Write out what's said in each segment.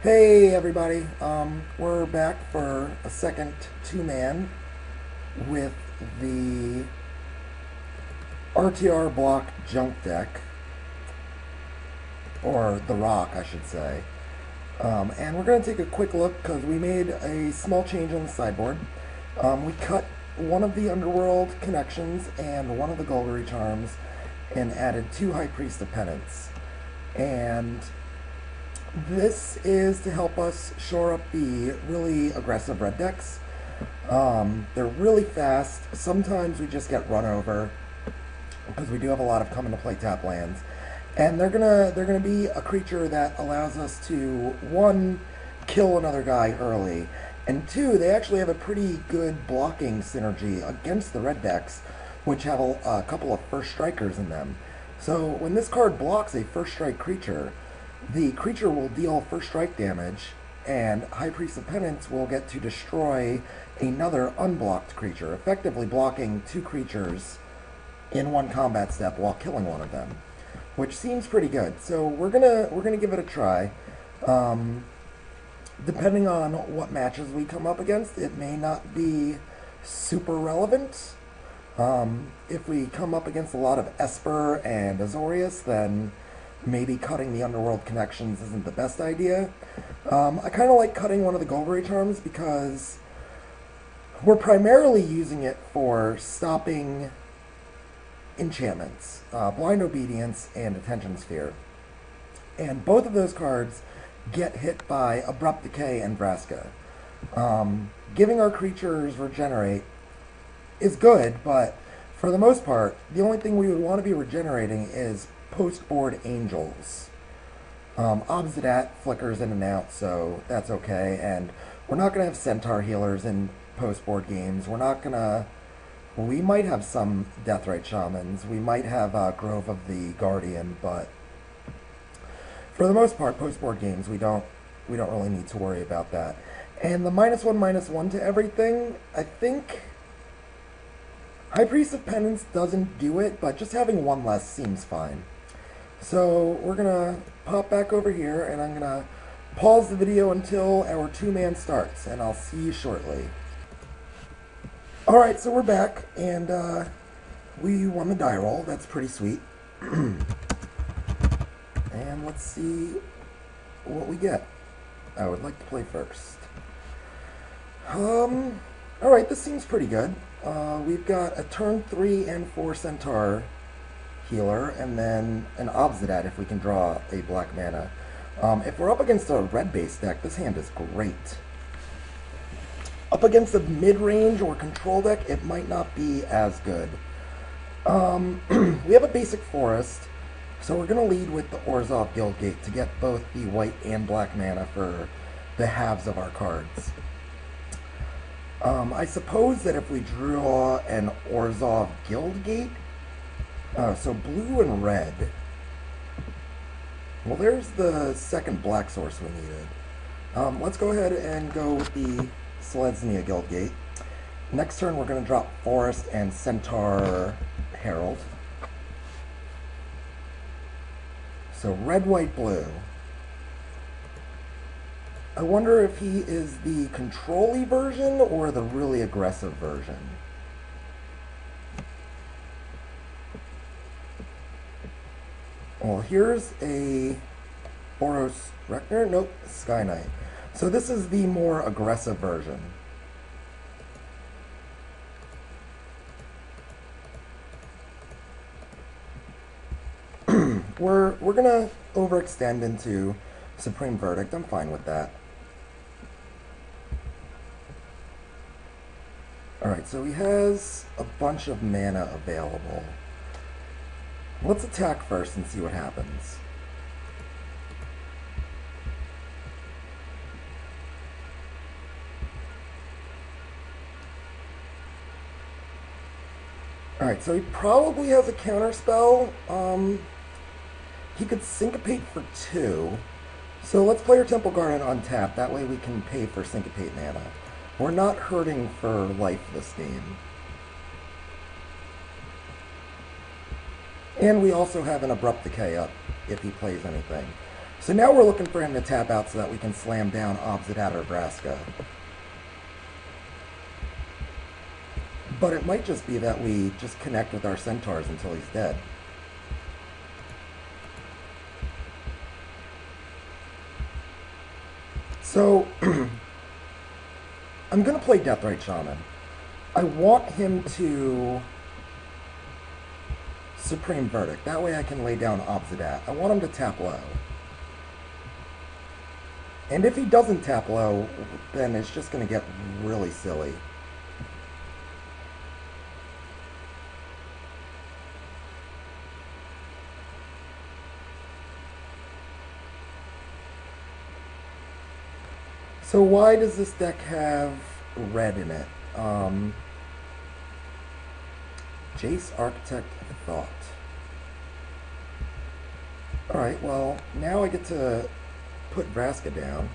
Hey everybody, we're back for a second two-man with the RTR block junk deck, or the rock I should say. And we're going to take a quick look because we made a small change on the sideboard. We cut one of the Underworld connections and one of the Golgari charms and added two High Priest of Penance. And this is to help us shore up the really aggressive red decks. They're really fast. Sometimes we just get run over because we do have a lot of come into play tap lands. And they're gonna be a creature that allows us to, one, kill another guy early, and two, they actually have a pretty good blocking synergy against the red decks, which have a couple of first strikers in them. So when this card blocks a first strike creature, the creature will deal first strike damage, and High Priest of Penance will get to destroy another unblocked creature, effectively blocking two creatures in one combat step while killing one of them, which seems pretty good. So we're gonna give it a try. Depending on what matches we come up against, it may not be super relevant. If we come up against a lot of Esper and Azorius, then maybe cutting the Underworld connections isn't the best idea. I kind of like cutting one of the Golgari charms because we're primarily using it for stopping enchantments, Blind Obedience and Attention Sphere. And both of those cards get hit by Abrupt Decay and Vraska. Giving our creatures Regenerate is good, but for the most part, the only thing we would want to be regenerating is post-board Angels. Obsidat flickers in and out, so that's okay, and we're not going to have Centaur healers in post-board games. We might have some Deathrite Shamans. We might have Grove of the Guardian, but for the most part, post-board games, we don't really need to worry about that. And the -1/-1 to everything, I think High Priest of Penance doesn't do it, but just having one less seems fine. So we're gonna pop back over here, and I'm gonna pause the video until our two-man starts, and I'll see you shortly. Alright, so we're back, and we won the die roll. That's pretty sweet. And let's see what we get. I would like to play first. Alright, this seems pretty good. We've got a turn 3 and 4 Centaur healer, and then an Obsidat if we can draw a black mana. If we're up against a red-based deck, this hand is great. Up against a mid-range or control deck, it might not be as good. We have a basic forest, so we're going to lead with the Orzhov Guildgate to get both the white and black mana for the halves of our cards. I suppose that if we draw an Orzhov Guildgate, so blue and red, well, there's the second black source we needed. Let's go ahead and go with the Selesnya Guildgate. Next turn, we're going to drop Forest and Centaur Herald. So red, white, blue. I wonder if he is the control-y version or the really aggressive version. Well, here's a Boros Reckoner. Nope, Sky Knight. So this is the more aggressive version. We're gonna overextend into Supreme Verdict. I'm fine with that. Alright, so he has a bunch of mana available. Let's attack first and see what happens. Alright, so he probably has a counterspell. He could Syncopate for 2. So let's play our Temple Garden on tap. That way we can pay for Syncopate mana. We're not hurting for life this game. And we also have an Abrupt Decay up if he plays anything. So now we're looking for him to tap out so that we can slam down Obsidat or Vraska. But it might just be that we just connect with our centaurs until he's dead. So, I'm going to play Deathrite Shaman. I want him to Supreme Verdict. That way I can lay down Obsidat. I want him to tap low. And if he doesn't tap low, then it's just going to get really silly. So why does this deck have red in it? Jace, Architect, Thought. Alright, well, now I get to put Vraska down.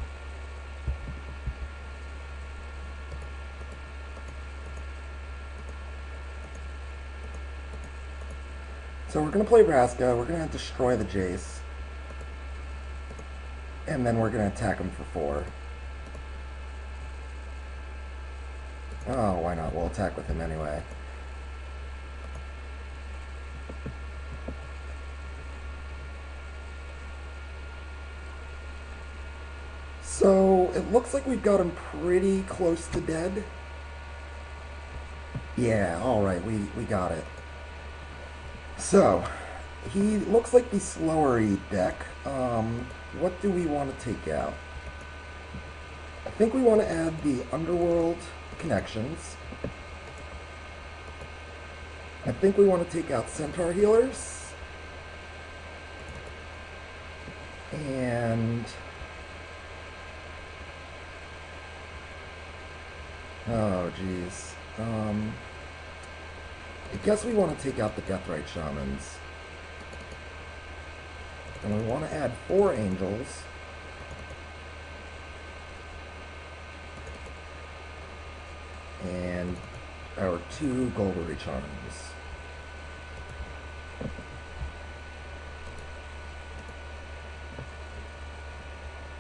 So we're going to play Vraska, we're going to destroy the Jace, and then we're going to attack him for 4. Oh, why not? We'll attack with him anyway. So, it looks like we've got him pretty close to dead. Yeah, alright, we got it. So, he looks like the slower-y deck. What do we want to take out? I think we want to add the Underworld Connections. I think we want to take out Centaur Healers. And... oh, jeez. I guess we want to take out the Deathrite Shamans. And we want to add 4 Angels. And our 2 Golgari Charms.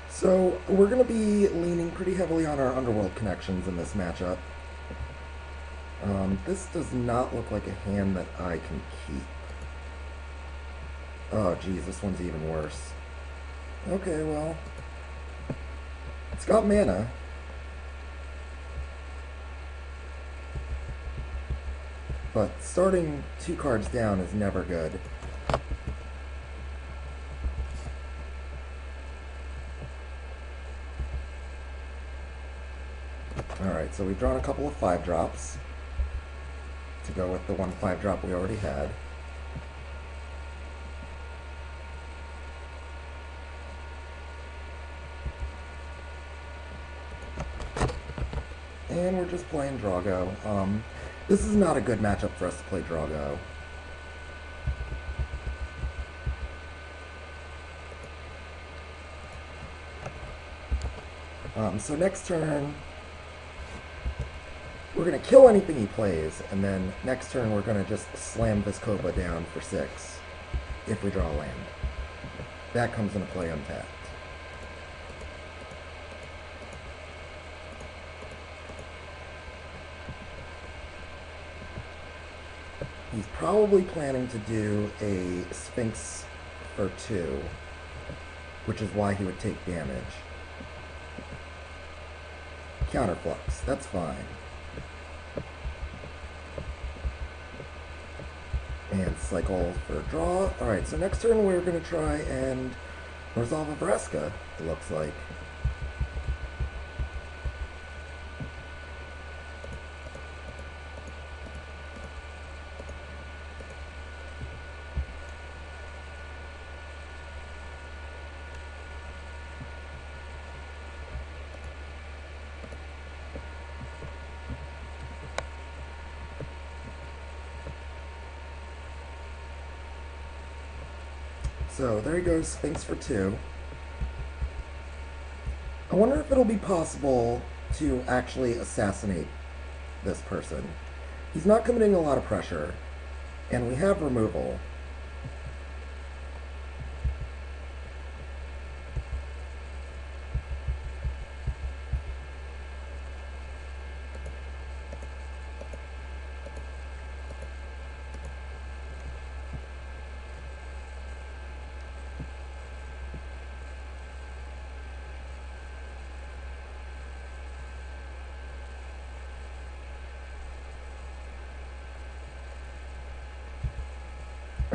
So, we're going to be leaning pretty heavily on our Underworld Connections in this matchup. This does not look like a hand that I can keep. Oh, geez, this one's even worse. Okay, well, it's got mana. But starting 2 cards down is never good. Alright, so we've drawn a couple of 5-drops to go with the 1 5-drop we already had. And we're just playing Drago. This is not a good matchup for us to play Drago. So next turn, we're going to kill anything he plays, and then next turn we're going to just slam Viscopa down for 6 if we draw a land. That comes into play untapped. He's probably planning to do a Sphinx for 2, which is why he would take damage. Counterflux, that's fine. And cycle for a draw. Alright, so next turn we're going to try and resolve a Vraska, it looks like. So there he goes, Sphinx for 2. I wonder if it'll be possible to actually assassinate this person. He's not committing a lot of pressure, and we have removal.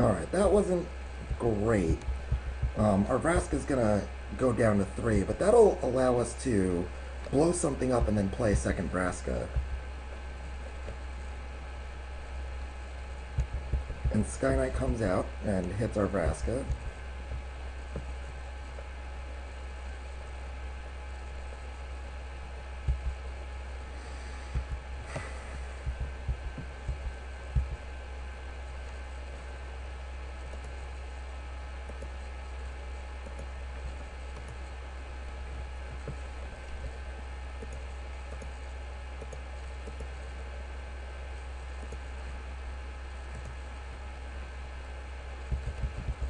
Alright, that wasn't great. Our Vraska's gonna go down to 3, but that'll allow us to blow something up and then play a second Vraska. And Sky Knight comes out and hits our Vraska.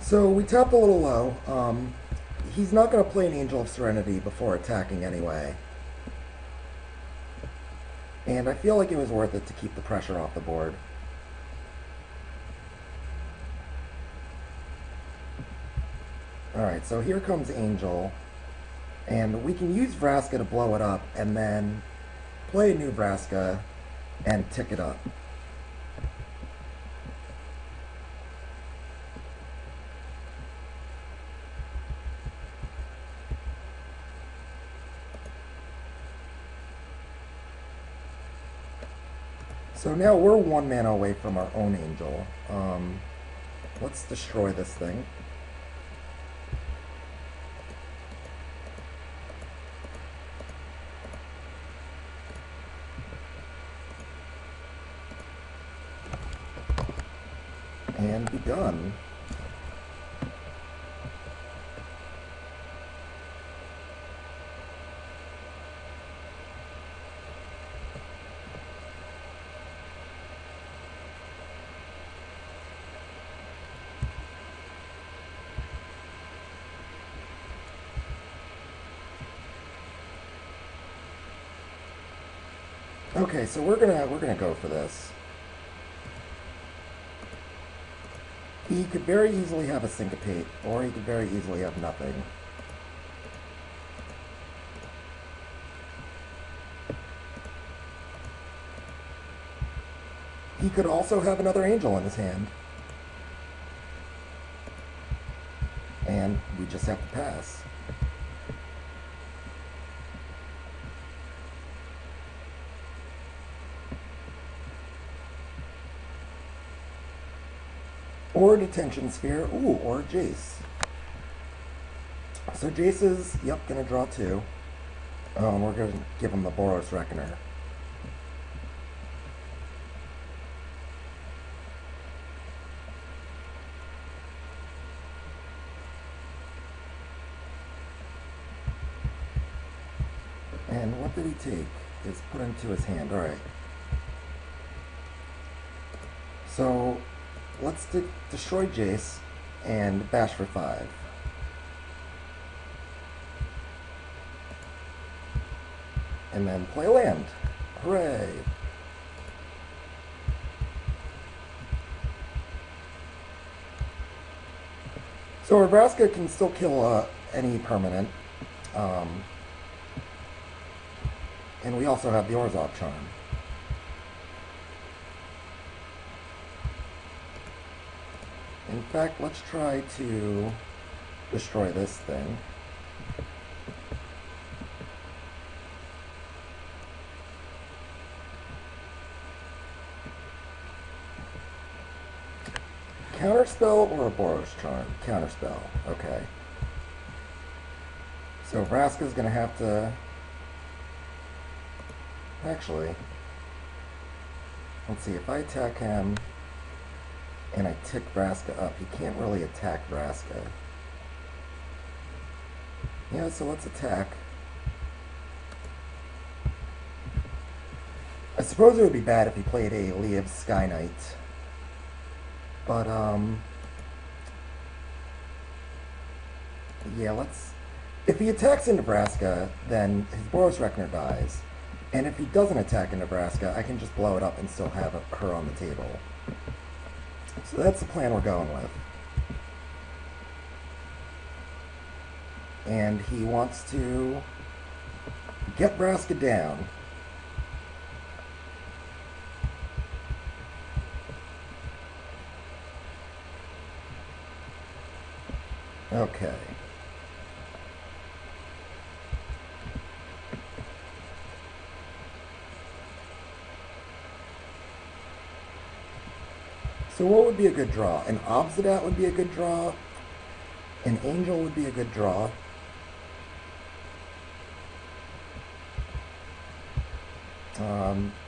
So we tapped a little low. He's not going to play an Angel of Serenity before attacking anyway. And I feel like it was worth it to keep the pressure off the board. Alright, so here comes Angel. And we can use Vraska to blow it up and then play a new Vraska and tick it up. So now we're 1 mana away from our own Angel. Let's destroy this thing. And be done. Okay, so we're gonna go for this. He could very easily have a Syncopate, or he could very easily have nothing. He could also have another Angel in his hand. And we just have to pass. Or a Detention Sphere. Ooh, or a Jace. So Jace is, yep, gonna draw 2. We're gonna give him the Boros Reckoner. And what did he take? It's put into his hand. Alright. So let's destroy Jace and bash for 5. And then play land. Hooray! So our Vraska can still kill any permanent. And we also have the Orzhov Charm. In fact, let's try to destroy this thing. Counterspell or a Boros Charm? Counterspell. Okay. So Vraska's gonna have to... Actually, let's see, if I attack him and I tick Vraska up, he can't really attack Vraska. Yeah, so let's attack. I suppose it would be bad if he played a Liev Sky Knight. But, yeah, let's... If he attacks in Nebraska, then his Boros Reckoner dies. And if he doesn't attack in Nebraska, I can just blow it up and still have her on the table. So that's the plan we're going with. And he wants to get Vraska down. Okay. So what would be a good draw? An Obsidat would be a good draw. An Angel would be a good draw.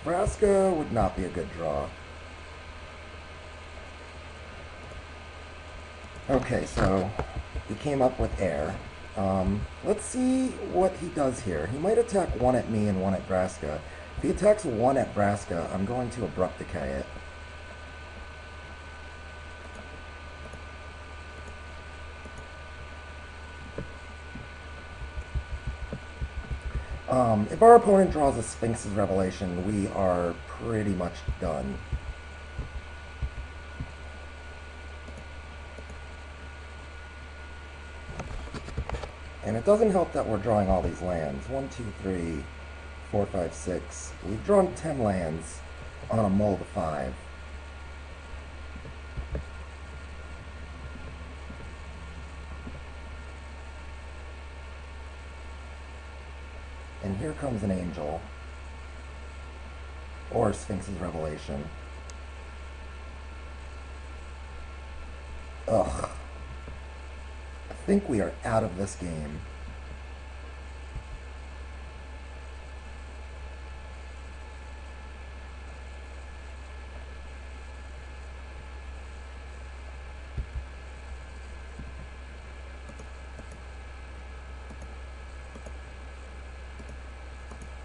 Vraska would not be a good draw. Okay, so he came up with air. Let's see what he does here. He might attack one at me and one at Vraska. If he attacks one at Vraska, I'm going to Abrupt Decay it. If our opponent draws a Sphinx's Revelation, we are pretty much done. And it doesn't help that we're drawing all these lands. 1, 2, 3, 4, 5, 6. We've drawn 10 lands on a mold of 5. And here comes an Angel. Or Sphinx's Revelation. Ugh. I think we are out of this game.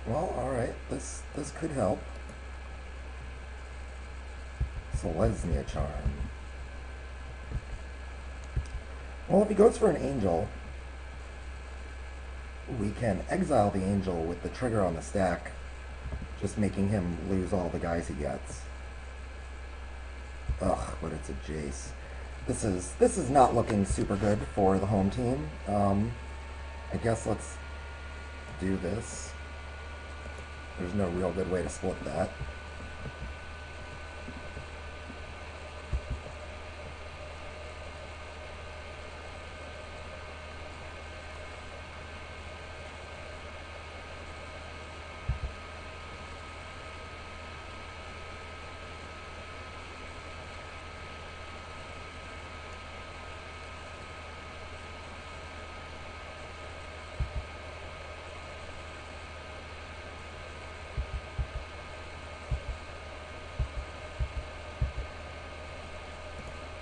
Well, alright, this could help. Selesnya Charm. Well, if he goes for an Angel, we can exile the Angel with the trigger on the stack, just making him lose all the guys he gets. Ugh, but it's a Jace. This is not looking super good for the home team. I guess let's do this. There's no real good way to split that.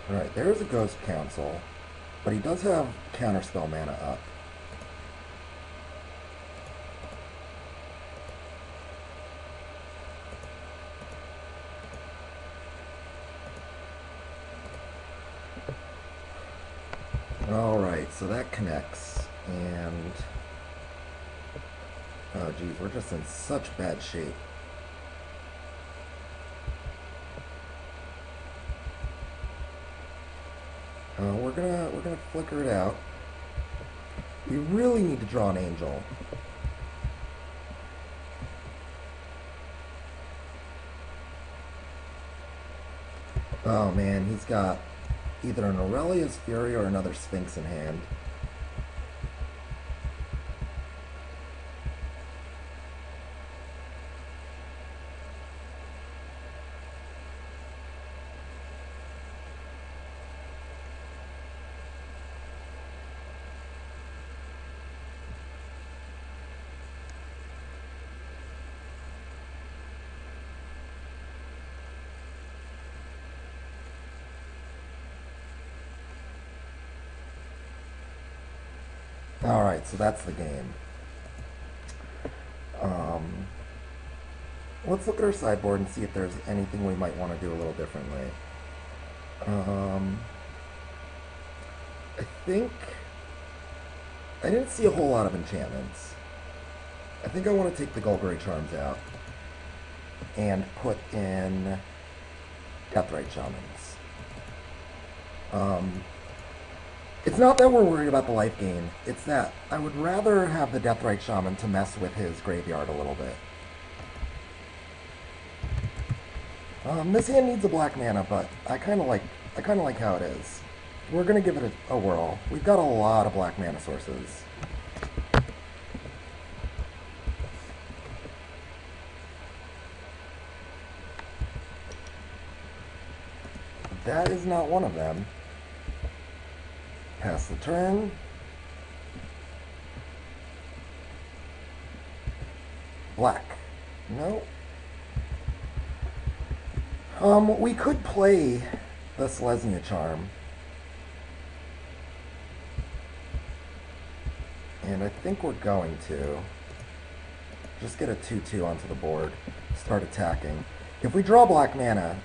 Alright, there's a Ghost Council, but he does have Counterspell mana up. Alright, so that connects, and... oh geez, we're just in such bad shape. We're gonna flicker it out. We really need to draw an Angel. Oh man, he's got either an Aurelia's Fury or another Sphinx in hand. Alright, so that's the game. Let's look at our sideboard and see if there's anything we might want to do a little differently. I think... I didn't see a whole lot of enchantments. I think I want to take the Golgari Charms out and put in Deathrite Shamans. It's not that we're worried about the life gain, it's that I would rather have the Deathrite Shaman to mess with his graveyard a little bit. This hand needs a black mana, but I kinda like how it is. We're going to give it a whirl. We've got a lot of black mana sources. That is not one of them. Pass the turn. Black. No. We could play the Selesnya Charm. And I think we're going to. Just get a 2/2 onto the board. Start attacking. If we draw black mana,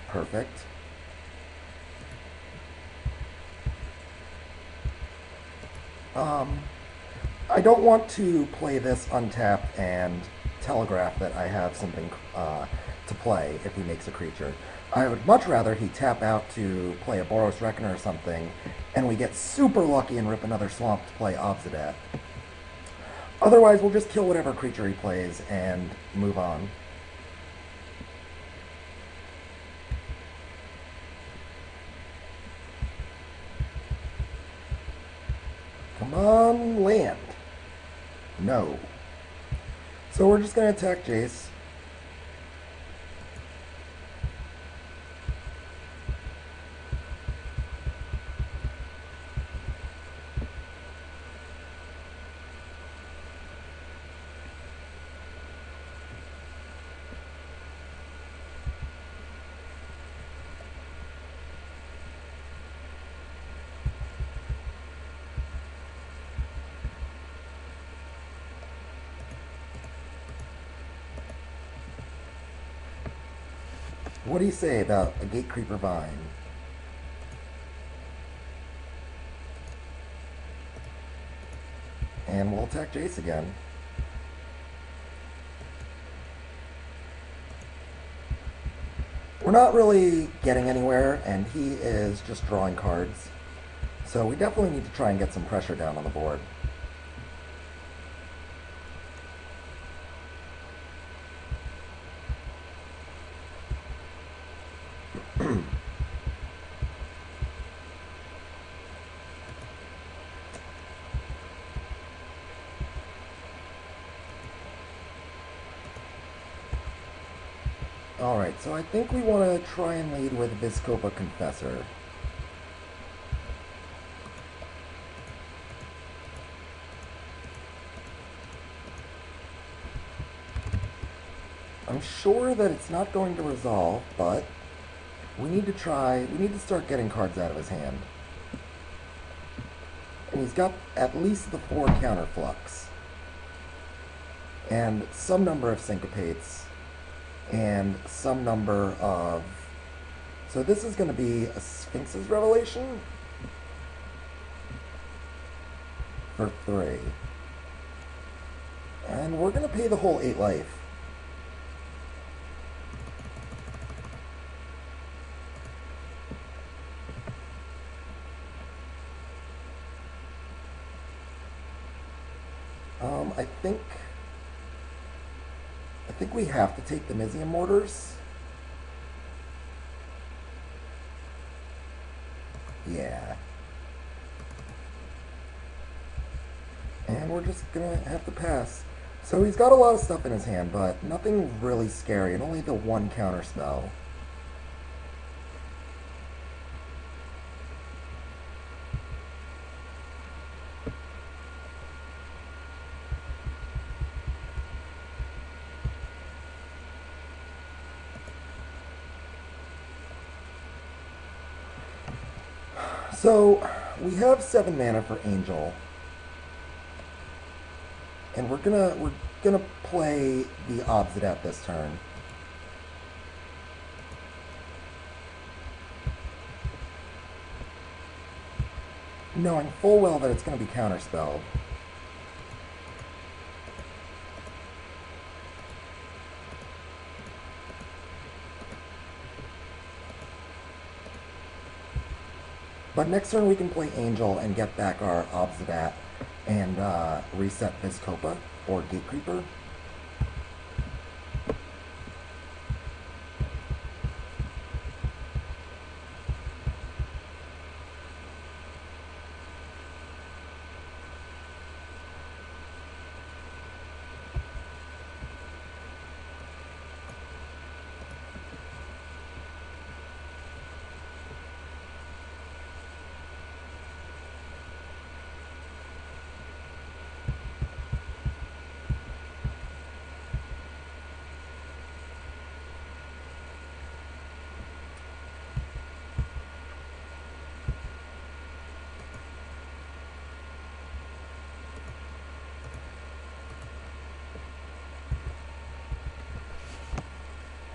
perfect. I don't want to play this untapped and telegraph that I have something to play if he makes a creature. I would much rather he tap out to play a Boros Reckoner or something, and we get super lucky and rip another swamp to play Obsidat. Otherwise, we'll just kill whatever creature he plays and move on. Come on, land. No. So we're just going to attack Jace. What do you say about a Gatecreeper Vine? And we'll attack Jace again. We're not really getting anywhere, and he is just drawing cards. So we definitely need to try and get some pressure down on the board. Alright, so I think we want to try and lead with Vizkopa Confessor. I'm sure that it's not going to resolve, but we need to start getting cards out of his hand. And he's got at least the 4 counterflux. And some number of syncopates. And some number of... So this is going to be a Sphinx's Revelation for 3. And we're going to pay the whole 8 life. I think we have to take the Mizium Mortars. Yeah. And we're just gonna have to pass. So he's got a lot of stuff in his hand, but nothing really scary, and only the 1 counter spell. So, we have 7 mana for Angel. And we're gonna play the Obsidat this turn. Knowing full well that it's gonna be counterspelled. But next turn we can play Angel and get back our Obsidat and reset Vizkopa or Gatecreeper.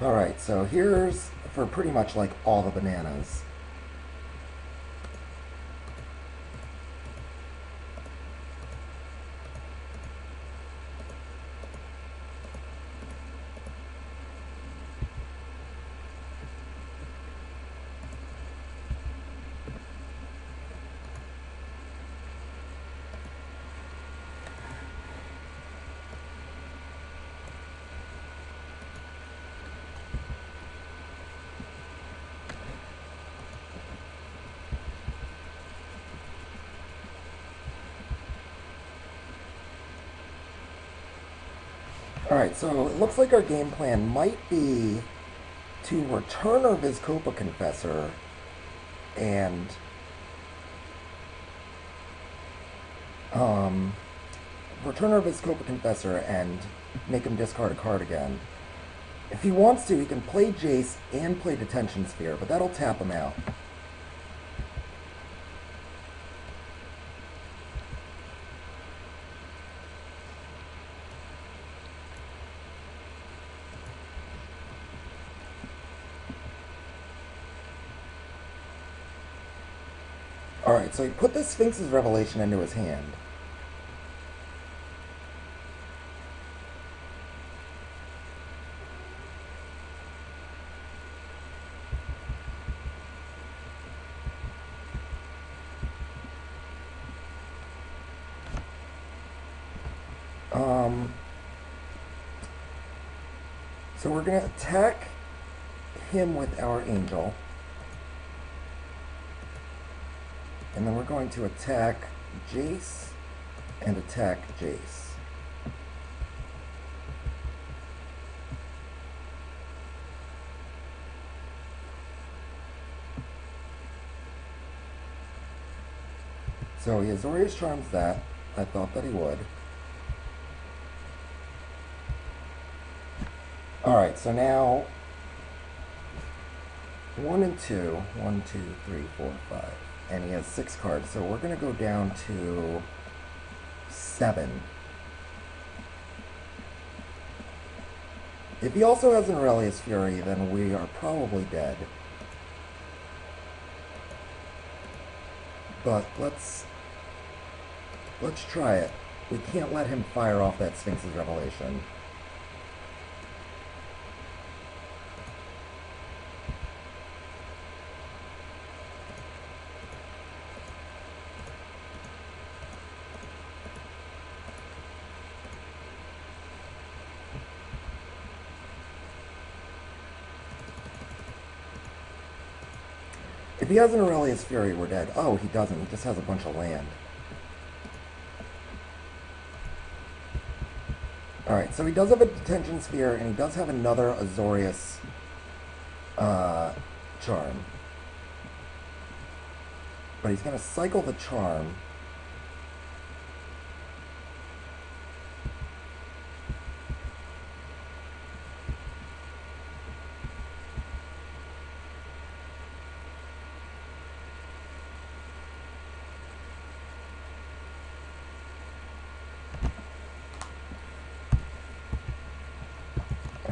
Alright, so here's for pretty much like all the bananas. Alright, so it looks like our game plan might be to return our Vizcopa Confessor and return our Vizcopa Confessor and make him discard a card again. If he wants to, he can play Jace and play Detention Sphere, but that'll tap him out. Alright, so he put the Sphinx's Revelation into his hand. So we're going to attack him with our Angel. And then we're going to attack Jace and attack Jace. So he Azorius Charms that. I thought that he would. Alright, so now 1 and 2. 1, 2, 3, 4, 5. And he has 6 cards, so we're going to go down to 7. If he also has an Aurelius Fury, then we are probably dead. But let's try it. We can't let him fire off that Sphinx's Revelation. If he has an Aurelius Fury, we're dead. Oh, he doesn't. He just has a bunch of land. Alright, so he does have a Detention Sphere, and he does have another Azorius Charm. But he's going to cycle the Charm.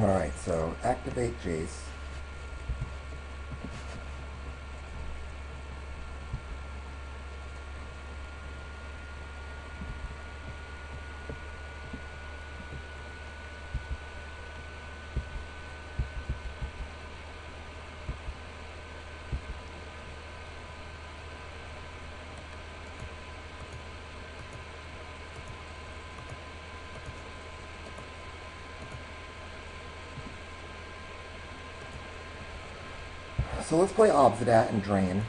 Alright, so activate Jace. So let's play Obsidat and Drain.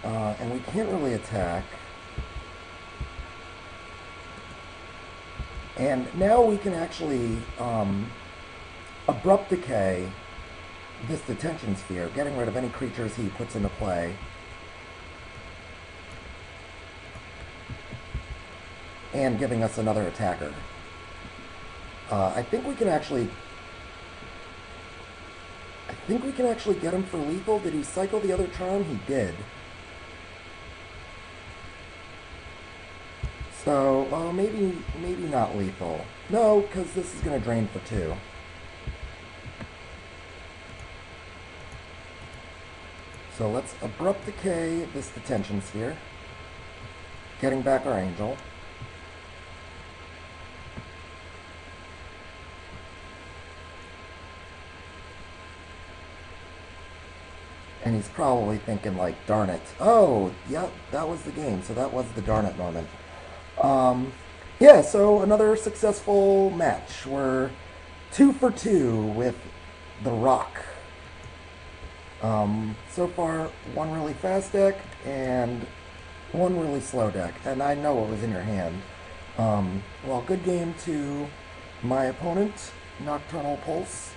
And we can't really attack. And now we can actually Abrupt Decay this Detention Sphere, getting rid of any creatures he puts into play. And giving us another attacker. I think we can actually... I think we can actually get him for lethal. Did he cycle the other charm? He did. So, maybe not lethal. No, because this is going to drain for 2. So let's abrupt decay this detention sphere. Getting back our angel. And he's probably thinking like, darn it. Oh, yeah, that was the game. So that was the darn it moment. Yeah, so another successful match. We're 2 for 2 with the Rock. So far, one really fast deck and one really slow deck. And I know what was in your hand. Well, good game to my opponent, Nocturnal Pulse.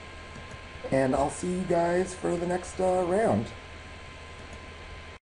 And I'll see you guys for the next round.